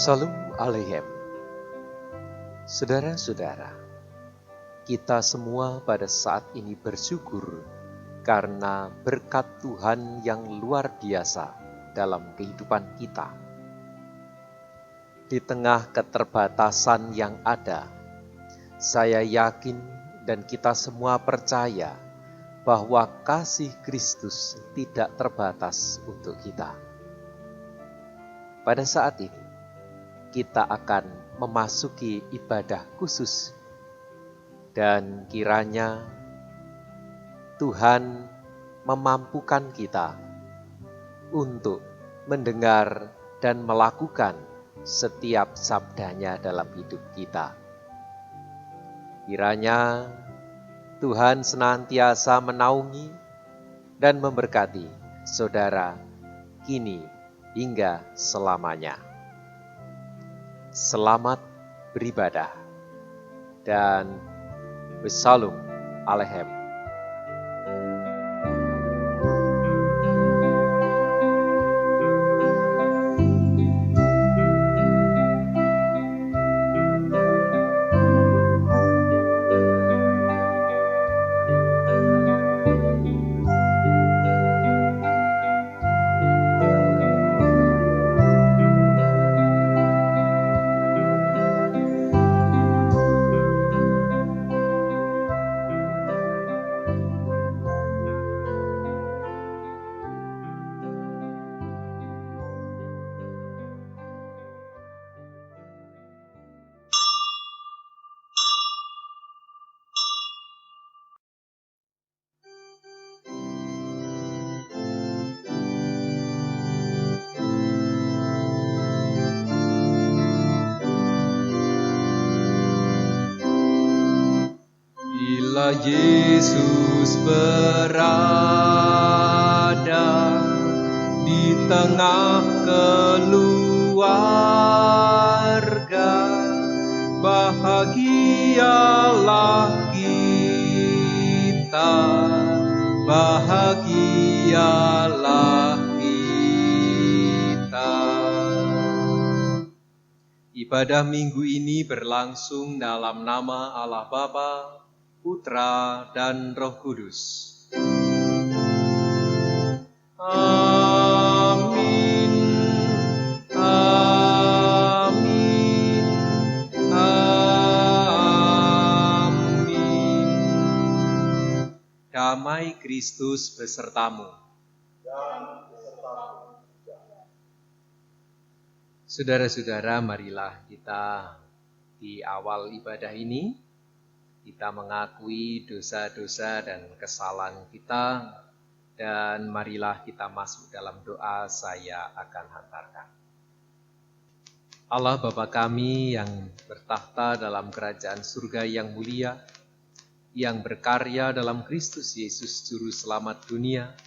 Shalom Aleichem. Saudara-saudara, kita semua pada saat ini bersyukur karena berkat Tuhan yang luar biasa dalam kehidupan kita. Di tengah keterbatasan yang ada, saya yakin dan kita semua percaya bahwa kasih Kristus tidak terbatas untuk kita. Pada saat ini, kita akan memasuki ibadah khusus dan kiranya Tuhan memampukan kita untuk mendengar dan melakukan setiap sabdanya dalam hidup kita. Kiranya Tuhan senantiasa menaungi dan memberkati saudara kini hingga selamanya. Selamat beribadah dan Shalom Aleichem. Bila Yesus berada di tengah keluarga, bahagialah kita, bahagialah kita. Ibadah minggu ini berlangsung dalam nama Allah Bapa, Putra dan Roh Kudus. Amin. Amin. Amin. Damai Kristus besertamu. Saudara-saudara, marilah kita di awal ibadah ini kita mengakui dosa-dosa dan kesalahan kita, dan marilah kita masuk dalam doa saya akan hantarkan. Allah Bapa kami yang bertahta dalam kerajaan surga yang mulia, yang berkarya dalam Kristus Yesus Juru Selamat dunia,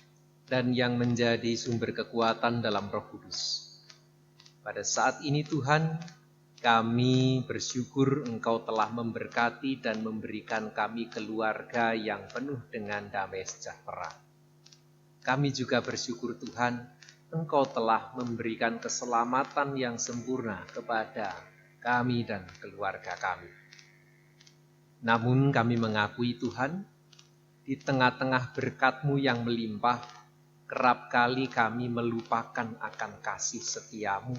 dan yang menjadi sumber kekuatan dalam Roh Kudus. Pada saat ini Tuhan, kami bersyukur Engkau telah memberkati dan memberikan kami keluarga yang penuh dengan damai sejahtera. Kami juga bersyukur Tuhan, Engkau telah memberikan keselamatan yang sempurna kepada kami dan keluarga kami. Namun kami mengakui Tuhan, di tengah-tengah berkat-Mu yang melimpah, kerap kali kami melupakan akan kasih setia-Mu,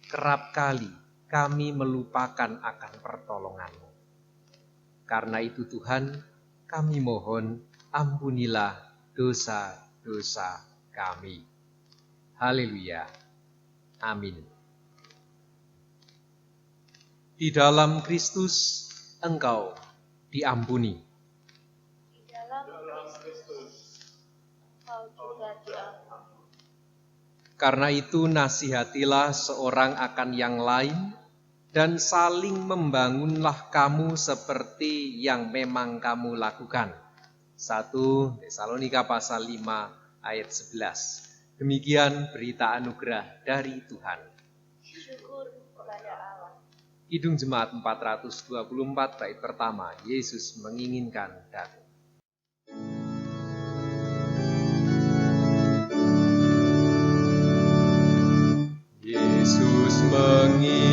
kerap kali kami melupakan akan pertolongan-Mu. Karena itu Tuhan, kami mohon ampunilah dosa-dosa kami. Haleluya. Amin. Di dalam Kristus engkau diampuni. Di dalam Kristus engkau juga diampuni. Karena itu nasihatilah seorang akan yang lain, dan saling membangunlah kamu seperti yang memang kamu lakukan. 1 Tesalonika pasal 5 ayat 11. Demikian berita anugerah dari Tuhan. Syukur kepada Allah. Kidung Jemaat 424 bait pertama, Yesus menginginkan datang. Yesus menginginkan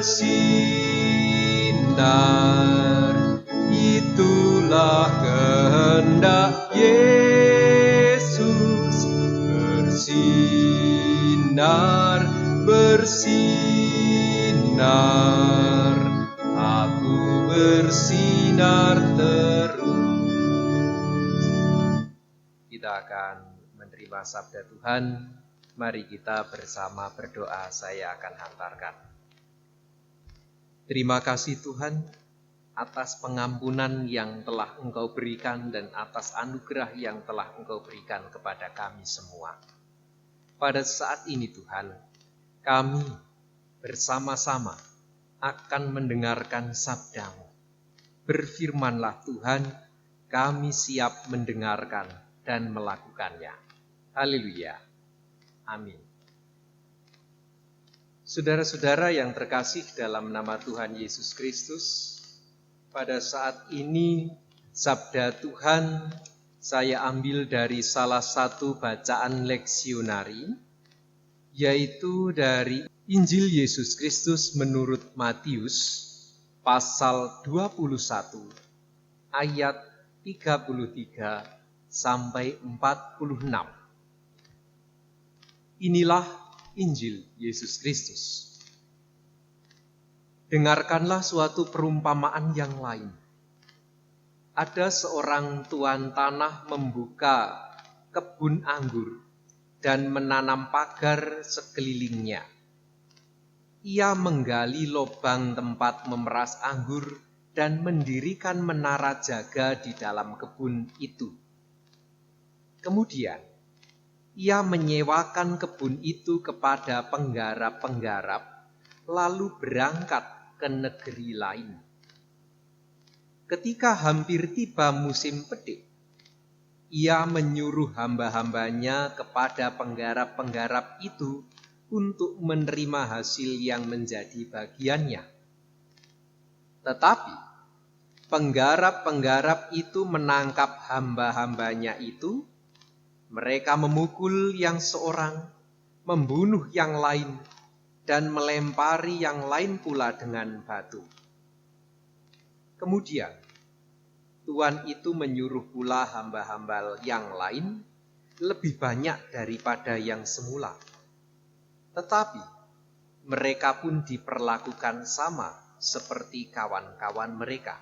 bersinar. Itulah kehendak Yesus, bersinar, bersinar. Aku bersinar terus. Kita akan menerima sabda Tuhan. Mari kita bersama berdoa, saya akan hantarkan. Terima kasih Tuhan atas pengampunan yang telah Engkau berikan dan atas anugerah yang telah Engkau berikan kepada kami semua. Pada saat ini Tuhan, kami bersama-sama akan mendengarkan sabda-Mu. Berfirmanlah Tuhan, kami siap mendengarkan dan melakukannya. Haleluya. Amin. Saudara-saudara yang terkasih dalam nama Tuhan Yesus Kristus, pada saat ini sabda Tuhan saya ambil dari salah satu bacaan leksionari, yaitu dari Injil Yesus Kristus menurut Matius pasal 21 ayat 33 sampai 46. Inilah Injil Yesus Kristus. Dengarkanlah suatu perumpamaan yang lain. Ada seorang tuan tanah membuka kebun anggur dan menanam pagar sekelilingnya. Ia menggali lubang tempat memeras anggur dan mendirikan menara jaga di dalam kebun itu. Kemudian, ia menyewakan kebun itu kepada penggarap-penggarap, lalu berangkat ke negeri lain. Ketika hampir tiba musim petik, ia menyuruh hamba-hambanya kepada penggarap-penggarap itu untuk menerima hasil yang menjadi bagiannya. Tetapi penggarap-penggarap itu menangkap hamba-hambanya itu. Mereka memukul yang seorang, membunuh yang lain, dan melempari yang lain pula dengan batu. Kemudian, tuan itu menyuruh pula hamba-hamba yang lain lebih banyak daripada yang semula. Tetapi, mereka pun diperlakukan sama seperti kawan-kawan mereka.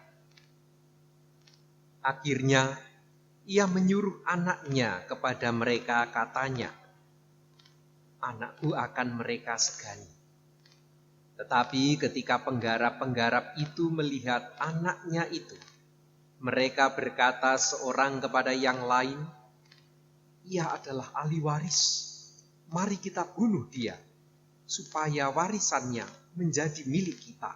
Akhirnya, ia menyuruh anaknya kepada mereka, katanya, "Anakku akan mereka segani." Tetapi ketika penggarap-penggarap itu melihat anaknya itu, mereka berkata seorang kepada yang lain, "Ia adalah ahli waris. Mari kita bunuh dia, supaya warisannya menjadi milik kita."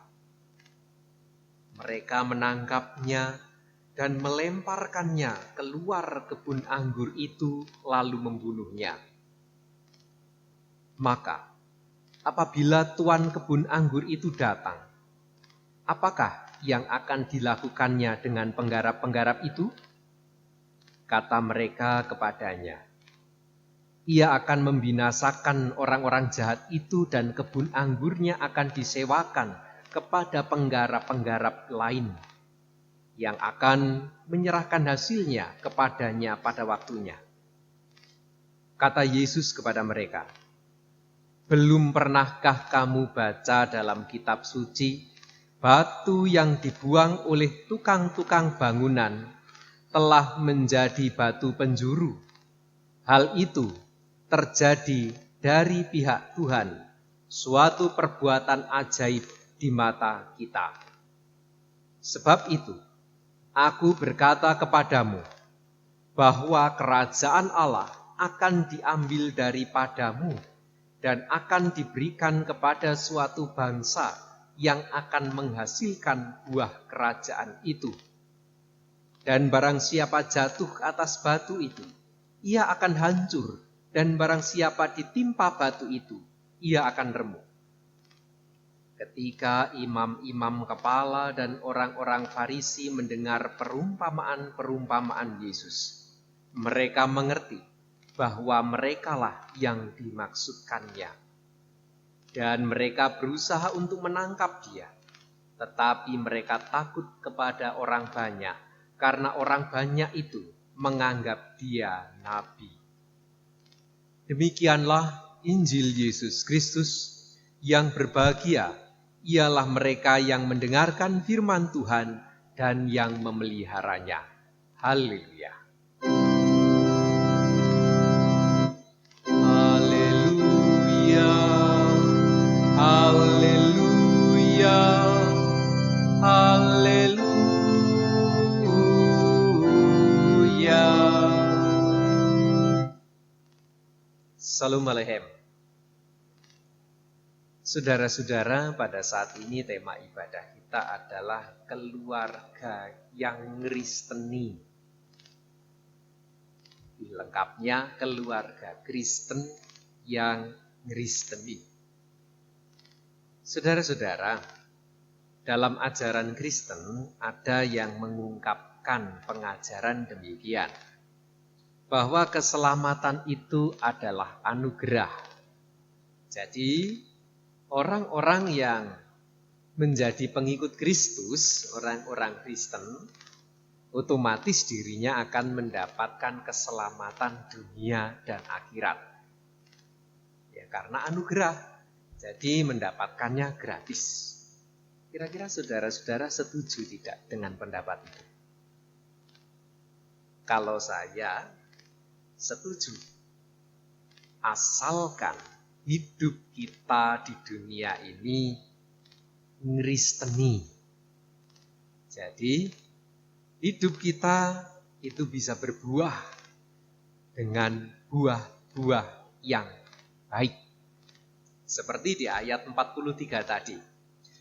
Mereka menangkapnya dan melemparkannya keluar kebun anggur itu, lalu membunuhnya. Maka, apabila tuan kebun anggur itu datang, apakah yang akan dilakukannya dengan penggarap-penggarap itu? Kata mereka kepadanya, "Ia akan membinasakan orang-orang jahat itu dan kebun anggurnya akan disewakan kepada penggarap-penggarap lain, yang akan menyerahkan hasilnya kepadanya pada waktunya." Kata Yesus kepada mereka, "Belum pernahkah kamu baca dalam kitab suci, batu yang dibuang oleh tukang-tukang bangunan telah menjadi batu penjuru? Hal itu terjadi dari pihak Tuhan, suatu perbuatan ajaib di mata kita. Sebab itu, aku berkata kepadamu, bahwa kerajaan Allah akan diambil daripadamu dan akan diberikan kepada suatu bangsa yang akan menghasilkan buah kerajaan itu. Dan barang siapa jatuh atas batu itu, ia akan hancur, dan barang siapa ditimpa batu itu, ia akan remuk." Ketika imam-imam kepala dan orang-orang Farisi mendengar perumpamaan-perumpamaan Yesus, mereka mengerti bahwa merekalah yang dimaksudkannya. dan mereka berusaha untuk menangkap dia. Tetapi mereka takut kepada orang banyak, karena orang banyak itu menganggap dia nabi. Demikianlah Injil Yesus Kristus. Yang berbahagia ialah mereka yang mendengarkan firman Tuhan dan yang memeliharanya. Haleluya. Haleluya. Haleluya. Haleluya. Salam aleichem. Saudara-saudara, pada saat ini tema ibadah kita adalah keluarga yang Kristeni. Lengkapnya keluarga Kristen yang Kristeni. Saudara-saudara, dalam ajaran Kristen ada yang mengungkapkan pengajaran demikian, bahwa keselamatan itu adalah anugerah. Jadi, orang-orang yang menjadi pengikut Kristus, orang-orang Kristen, otomatis dirinya akan mendapatkan keselamatan dunia dan akhirat. Ya, karena anugerah, jadi mendapatkannya gratis. Kira-kira saudara-saudara setuju tidak dengan pendapat itu? Kalau saya setuju. Asalkan hidup kita di dunia ini Kristeni. Jadi, hidup kita itu bisa berbuah dengan buah-buah yang baik. Seperti di ayat 43 tadi.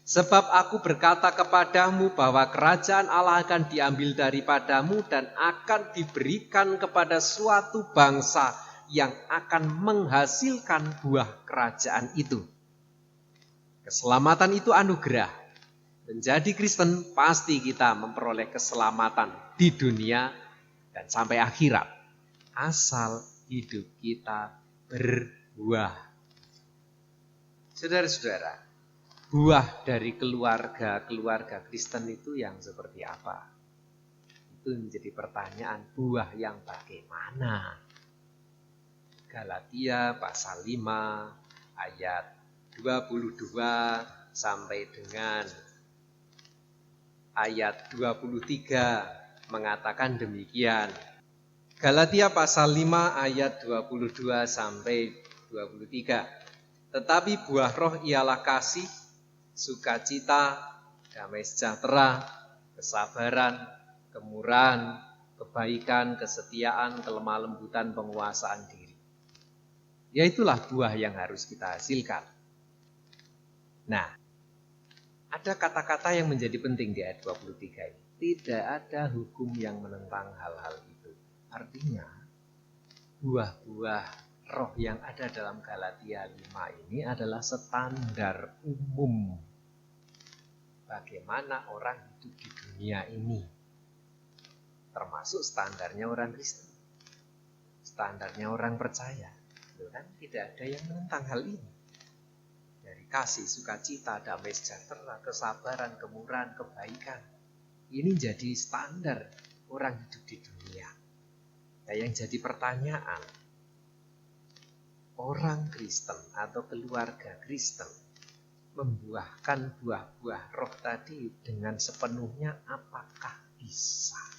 Sebab aku berkata kepadamu bahwa kerajaan Allah akan diambil daripadamu dan akan diberikan kepada suatu bangsa yang akan menghasilkan buah kerajaan itu. Keselamatan itu anugerah. Menjadi Kristen pasti kita memperoleh keselamatan di dunia dan sampai akhirat. Asal hidup kita berbuah. Saudara-saudara, buah dari keluarga Kristen itu yang seperti apa? Itu menjadi pertanyaan, buah yang bagaimana? Galatia pasal 5 ayat 22 sampai dengan ayat 23 mengatakan demikian. Galatia pasal 5 ayat 22 sampai 23. Tetapi buah roh ialah kasih, sukacita, damai sejahtera, kesabaran, kemurahan, kebaikan, kesetiaan, kelemah lembutan, penguasaan diri. Yaitulah buah yang harus kita hasilkan. Nah, ada kata-kata yang menjadi penting di ayat 23 ini. Tidak ada hukum yang menentang hal-hal itu. Artinya, buah-buah roh yang ada dalam Galatia 5 ini adalah standar umum bagaimana orang hidup di dunia ini. Termasuk standarnya orang Kristen. Standarnya orang percaya. Kan? Tidak ada yang menentang hal ini. Dari kasih, sukacita, damai sejahtera, kesabaran, kemurahan, kebaikan. Ini jadi standar orang hidup di dunia. Nah, yang jadi pertanyaan, orang Kristen atau keluarga Kristen membuahkan buah-buah roh tadi dengan sepenuhnya apakah bisa?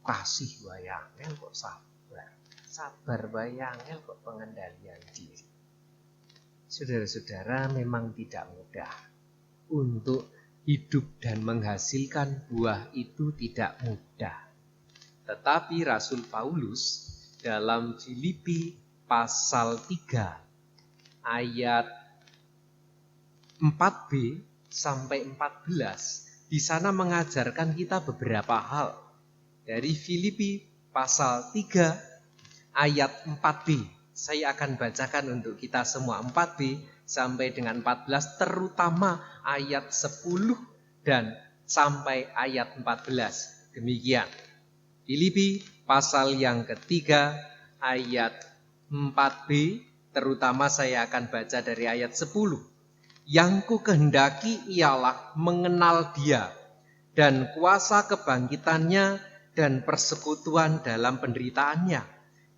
Kasih bayangel kok sabar. Sabar bayangel kok pengendalian diri. Saudara-saudara, memang tidak mudah. Untuk hidup dan menghasilkan buah itu tidak mudah. Tetapi Rasul Paulus dalam Filipi pasal 3 ayat 4b sampai 14 di sana mengajarkan kita beberapa hal. Dari Filipi pasal 3 ayat 4b. Saya akan bacakan untuk kita semua 4b sampai dengan 14, terutama ayat 10 dan sampai ayat 14. Demikian. Filipi pasal yang ketiga ayat 4b Terutama saya akan baca dari ayat 10. Yang ku kehendaki ialah mengenal Dia dan kuasa kebangkitannya dan persekutuan dalam penderitaannya,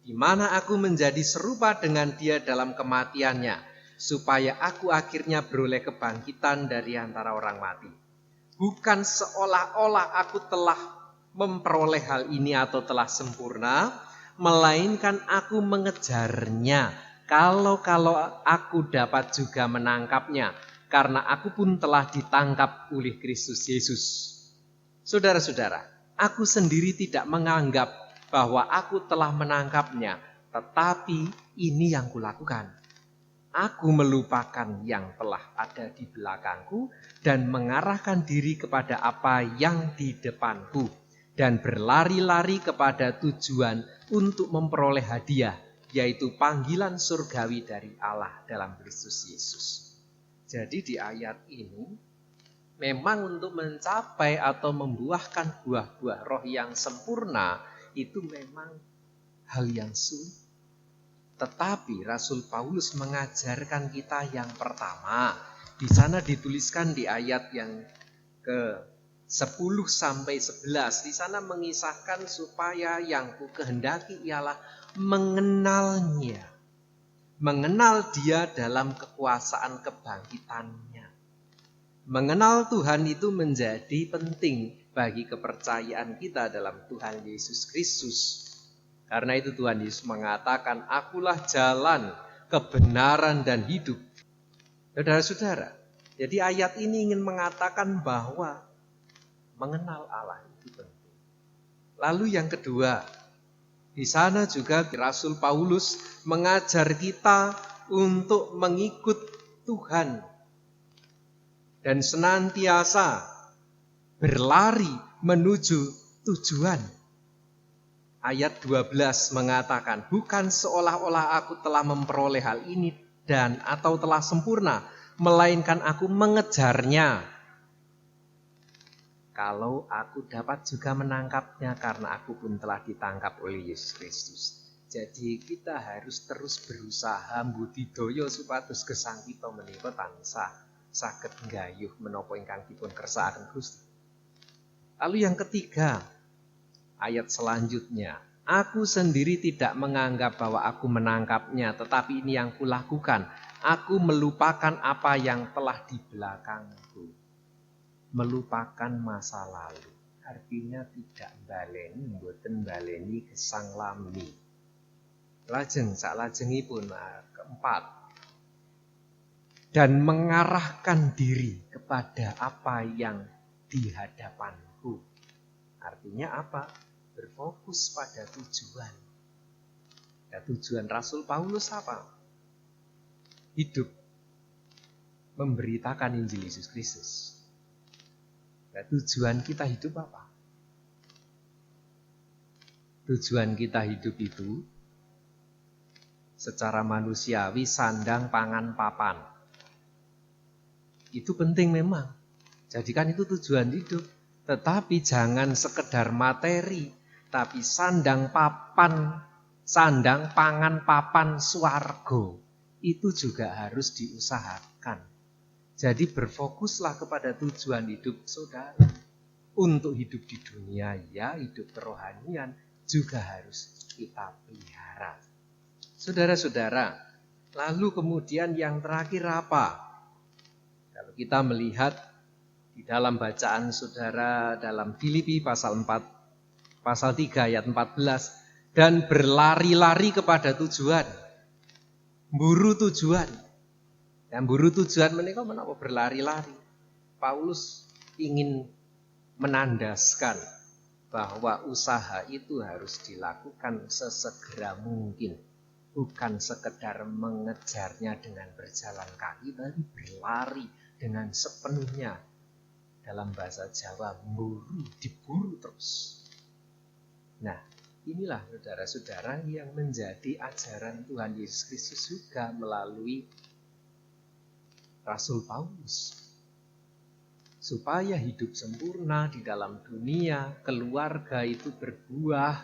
di mana aku menjadi serupa dengan Dia dalam kematiannya, supaya aku akhirnya beroleh kebangkitan dari antara orang mati. Bukan seolah-olah aku telah memperoleh hal ini atau telah sempurna, melainkan aku mengejarnya. Kalau aku dapat juga menangkapnya, karena aku pun telah ditangkap oleh Kristus Yesus. Saudara-saudara, aku sendiri tidak menganggap bahwa aku telah menangkapnya, tetapi ini yang kulakukan. Aku melupakan yang telah ada di belakangku dan mengarahkan diri kepada apa yang di depanku, dan berlari-lari kepada tujuan untuk memperoleh hadiah, yaitu panggilan surgawi dari Allah dalam Kristus Yesus. Jadi di ayat ini memang untuk mencapai atau membuahkan buah-buah roh yang sempurna itu memang hal yang sulit. Tetapi Rasul Paulus mengajarkan kita yang pertama. Di sana dituliskan di ayat yang ke-10 sampai 11. Di sana mengisahkan supaya yang ku kehendaki ialah mengenalnya. Mengenal Dia dalam kekuasaan kebangkitannya. Mengenal Tuhan itu menjadi penting bagi kepercayaan kita dalam Tuhan Yesus Kristus. Karena itu Tuhan Yesus mengatakan, akulah jalan, kebenaran, dan hidup. Saudara-saudara, jadi ayat ini ingin mengatakan bahwa mengenal Allah itu penting. Lalu yang kedua, di sana juga Rasul Paulus mengajar kita untuk mengikut Tuhan dan senantiasa berlari menuju tujuan. Ayat 12 mengatakan, bukan seolah-olah aku telah memperoleh hal ini dan atau telah sempurna, melainkan aku mengejarnya. Kalau aku dapat juga menangkapnya, karena aku pun telah ditangkap oleh Yesus Kristus. Jadi kita harus terus berusaha mbudidaya supados gesang kita menika tansah saged nggayuh menapa ingkang dipun kersakaken Gusti. Lalu yang ketiga, ayat selanjutnya, aku sendiri tidak menganggap bahwa aku menangkapnya, tetapi ini yang kulakukan. Aku melupakan apa yang telah di belakangku. Melupakan masa lalu. Artinya tidak baleni, mboten baleni gesang lami. Lajeng saklajengipun keempat. Dan mengarahkan diri kepada apa yang di hadapanku. Artinya apa? Berfokus pada tujuan. Ya, tujuan Rasul Paulus apa? Hidup memberitakan Injil Yesus Kristus. Ya, tujuan kita hidup apa? Tujuan kita hidup itu secara manusiawi sandang, pangan, papan. Itu penting memang. Jadikan itu tujuan hidup. Tetapi jangan sekedar materi, tapi sandang, pangan, papan, swarga. Itu juga harus diusahakan. Jadi berfokuslah kepada tujuan hidup saudara. Untuk hidup di dunia, ya hidup kerohanian juga harus kita pelihara. Saudara-saudara, lalu kemudian yang terakhir apa? Kalau kita melihat di dalam bacaan saudara dalam Filipi pasal 4, pasal 3 ayat 14. Dan berlari-lari kepada tujuan. Mburu tujuan. Dan mburu tujuan menika menapa berlari-lari. Paulus ingin menandaskan bahwa usaha itu harus dilakukan sesegera mungkin. Bukan sekedar mengejarnya dengan berjalan kaki, tapi berlari dengan sepenuhnya. Dalam bahasa Jawa, mburu, diburu terus. Nah, inilah saudara-saudara yang menjadi ajaran Tuhan Yesus Kristus juga melalui Rasul Paulus. Supaya hidup sempurna di dalam dunia, keluarga itu berbuah,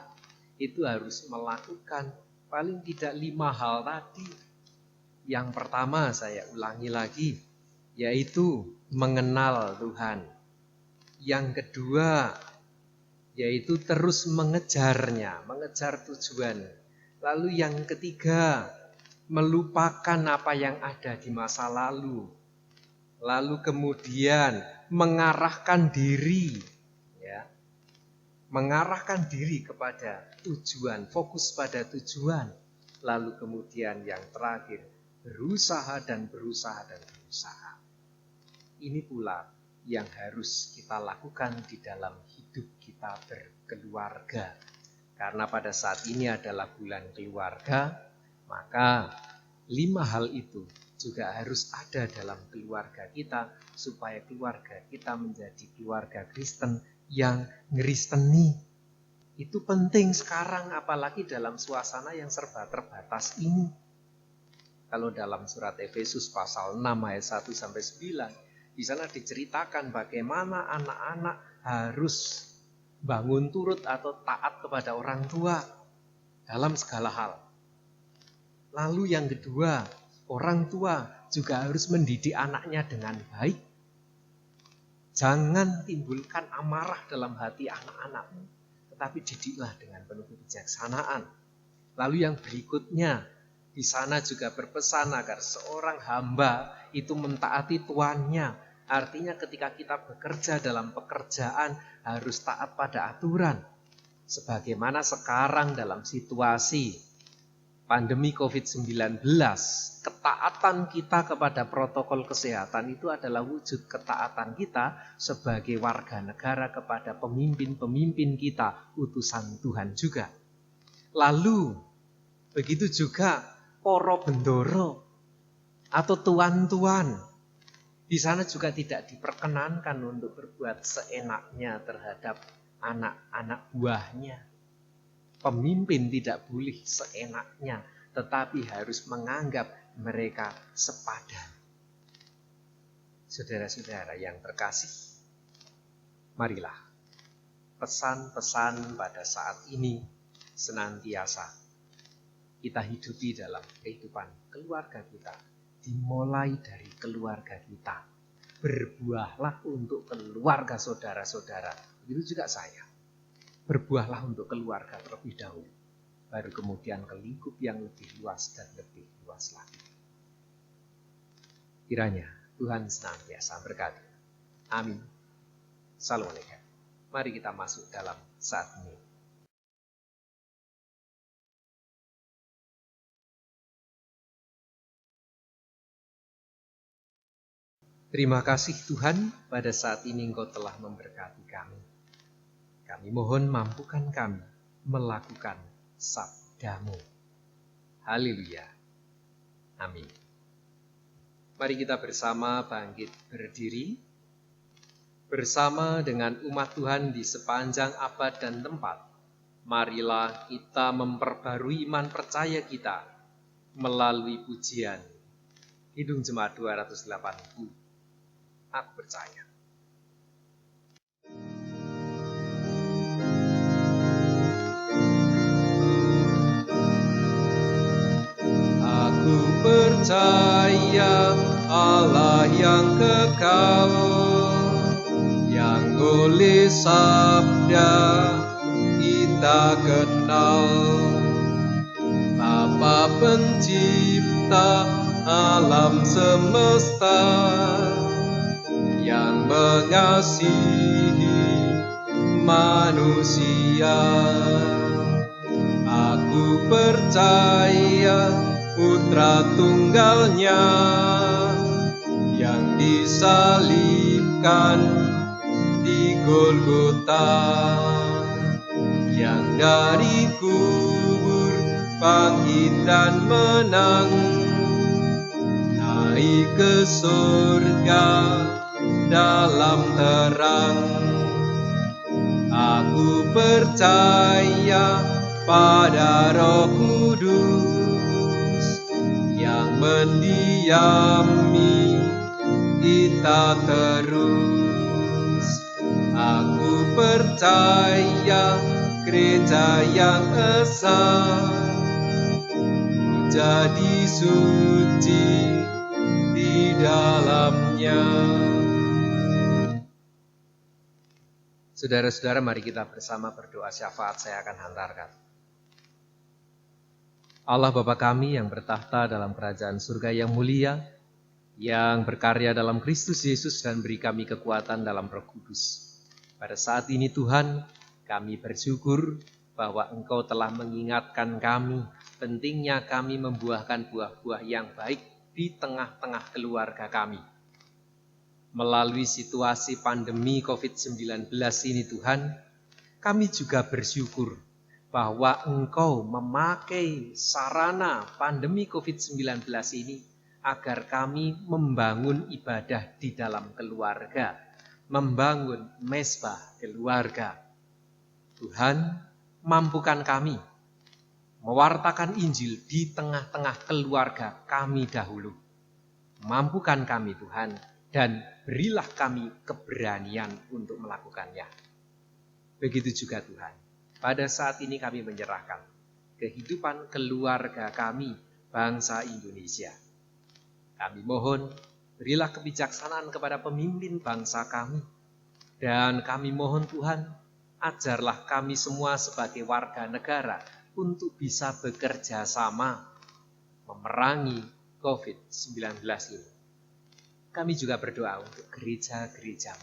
itu harus melakukan paling tidak 5 hal tadi. Yang pertama saya ulangi lagi, yaitu mengenal Tuhan. Yang kedua, yaitu terus mengejarnya, mengejar tujuan. Lalu yang ketiga, melupakan apa yang ada di masa lalu. Lalu kemudian mengarahkan diri, ya, mengarahkan diri kepada tujuan, fokus pada tujuan. Lalu kemudian yang terakhir, berusaha dan berusaha dan berusaha. Ini pula yang harus kita lakukan di dalam hidup kita berkeluarga. Karena pada saat ini adalah bulan keluarga, maka 5 hal itu juga harus ada dalam keluarga kita, supaya keluarga kita menjadi keluarga Kristen yang ngeristeni. Itu penting sekarang, apalagi dalam suasana yang serba terbatas ini. Kalau dalam surat Efesus pasal 6 ayat 1-9, di sana diceritakan bagaimana anak-anak harus bangun turut atau taat kepada orang tua dalam segala hal. Lalu yang kedua, orang tua juga harus mendidik anaknya dengan baik. Jangan timbulkan amarah dalam hati anak-anakmu, tetapi didiklah dengan penuh kebijaksanaan. Lalu yang berikutnya, di sana juga berpesan agar seorang hamba itu mentaati tuannya. Artinya ketika kita bekerja dalam pekerjaan harus taat pada aturan. Sebagaimana sekarang dalam situasi pandemi COVID-19, ketaatan kita kepada protokol kesehatan itu adalah wujud ketaatan kita sebagai warga negara kepada pemimpin-pemimpin kita, utusan Tuhan juga. Lalu, begitu juga para bendoro atau tuan-tuan. Di sana juga tidak diperkenankan untuk berbuat seenaknya terhadap anak-anak buahnya. Pemimpin tidak boleh seenaknya, tetapi harus menganggap mereka sepadan. Saudara-saudara yang terkasih, marilah pesan-pesan pada saat ini senantiasa kita hidupi dalam kehidupan keluarga kita. Dimulai dari keluarga kita. Berbuahlah untuk keluarga saudara-saudara. Begitu juga saya. Berbuahlah untuk keluarga terlebih dahulu. Baru kemudian ke lingkup yang lebih luas dan lebih luas lagi. Kiranya Tuhan senantiasa berkati. Amin. Salam alaikum. Mari kita masuk dalam saat ini. Terima kasih Tuhan, pada saat ini Engkau telah memberkati kami. Kami mohon mampukan kami melakukan sabda-Mu. Haleluya. Amin. Mari kita bersama bangkit berdiri. Bersama dengan umat Tuhan di sepanjang abad dan tempat. Marilah kita memperbarui iman percaya kita melalui pujian Kidung Jemaat 280. Aku percaya. Aku percaya Allah yang kekal, yang oleh sabda kita kenal. Bapa pencipta alam semesta, yang mengasihi manusia. Aku percaya Putra Tunggalnya yang disalibkan di Golgota, yang dari kubur bangkit dan menang, naik ke surga dalam terang. Aku percaya pada Roh Kudus yang mendiami kita terus. Aku percaya gereja yang esa, menjadi suci di dalamnya. Saudara-saudara, mari kita bersama berdoa syafaat saya akan hantarkan. Allah Bapa kami yang bertahta dalam kerajaan surga yang mulia, yang berkarya dalam Kristus Yesus dan beri kami kekuatan dalam Roh Kudus. Pada saat ini Tuhan, kami bersyukur bahwa Engkau telah mengingatkan kami pentingnya kami membuahkan buah-buah yang baik di tengah-tengah keluarga kami. Melalui situasi pandemi COVID-19 ini Tuhan, kami juga bersyukur bahwa Engkau memakai sarana pandemi COVID-19 ini agar kami membangun ibadah di dalam keluarga, membangun mezbah keluarga. Tuhan, mampukan kami mewartakan Injil di tengah-tengah keluarga kami dahulu. Mampukan kami Tuhan, dan berilah kami keberanian untuk melakukannya. Begitu juga Tuhan, pada saat ini kami menyerahkan kehidupan keluarga kami, bangsa Indonesia. Kami mohon, berilah kebijaksanaan kepada pemimpin bangsa kami. Dan kami mohon Tuhan, ajarlah kami semua sebagai warga negara untuk bisa bekerja sama memerangi COVID-19 ini. Kami juga berdoa untuk gereja-gereja.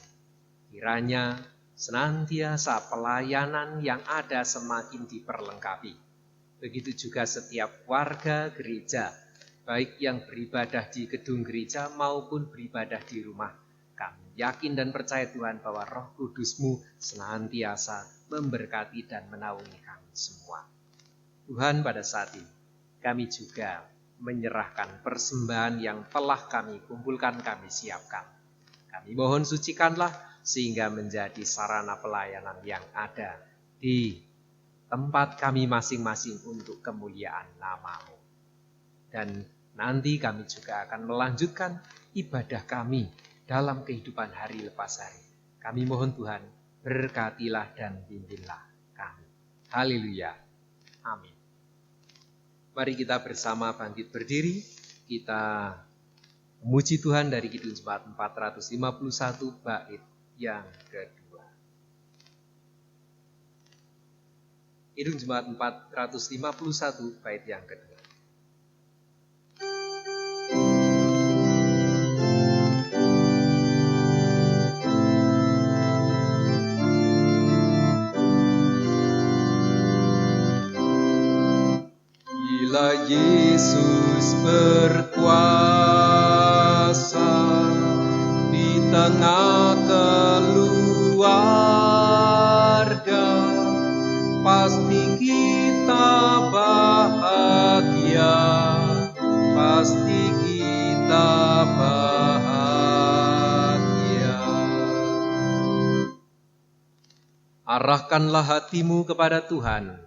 Kiranya senantiasa pelayanan yang ada semakin diperlengkapi. Begitu juga setiap warga gereja, baik yang beribadah di gedung gereja maupun beribadah di rumah. Kami yakin dan percaya Tuhan bahwa Roh Kudus-Mu senantiasa memberkati dan menaungi kami semua. Tuhan, pada saat ini kami juga menyerahkan persembahan yang telah kami kumpulkan, kami siapkan. Kami mohon sucikanlah sehingga menjadi sarana pelayanan yang ada di tempat kami masing-masing untuk kemuliaan nama-Mu. Dan nanti kami juga akan melanjutkan ibadah kami dalam kehidupan hari lepas hari. Kami mohon Tuhan, berkatilah dan pimpinlah kami. Haleluya. Amin. Mari kita bersama bangkit berdiri, kita memuji Tuhan dari Kidung Jemaat 451 bait yang kedua. Kidung Jemaat 451 bait yang kedua. Bila Yesus berkuasa di tengah keluarga, pasti kita bahagia, pasti kita bahagia. Arahkanlah hatimu kepada Tuhan.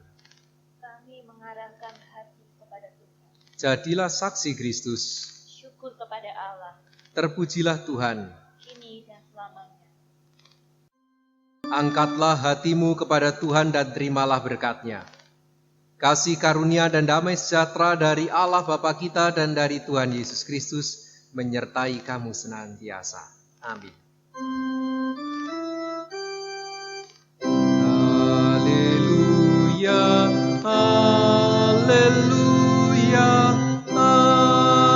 Jadilah saksi Kristus. Syukur kepada Allah. Terpujilah Tuhan. Kini dan selamanya. Angkatlah hatimu kepada Tuhan dan terimalah berkat-Nya. Kasih karunia dan damai sejahtera dari Allah Bapa kita dan dari Tuhan Yesus Kristus menyertai kamu senantiasa. Amin. Haleluya, haleluya.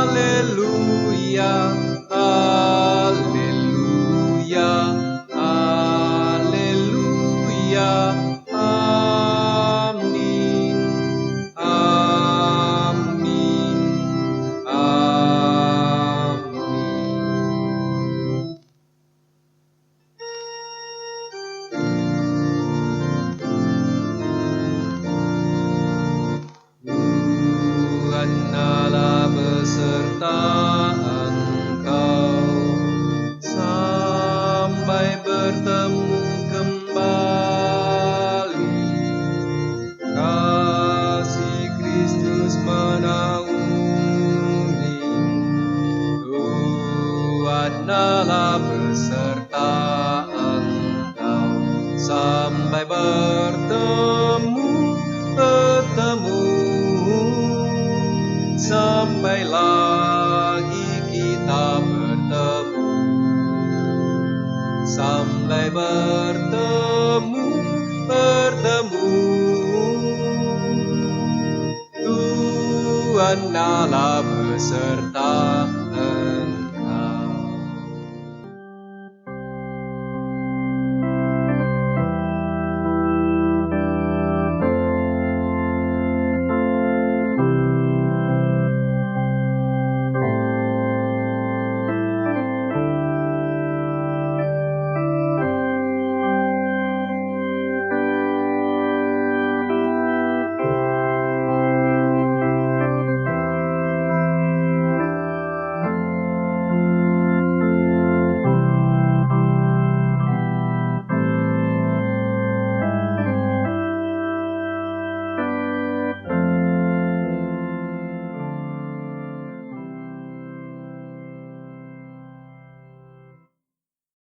Haleluya, haleluya, haleluya, amin, amin, amin. Tuhan Allah beserta engkau sampai bertemu kembali. Kasih Kristus menaungi. Tuhan Allah beserta engkau sampai bertemu cinta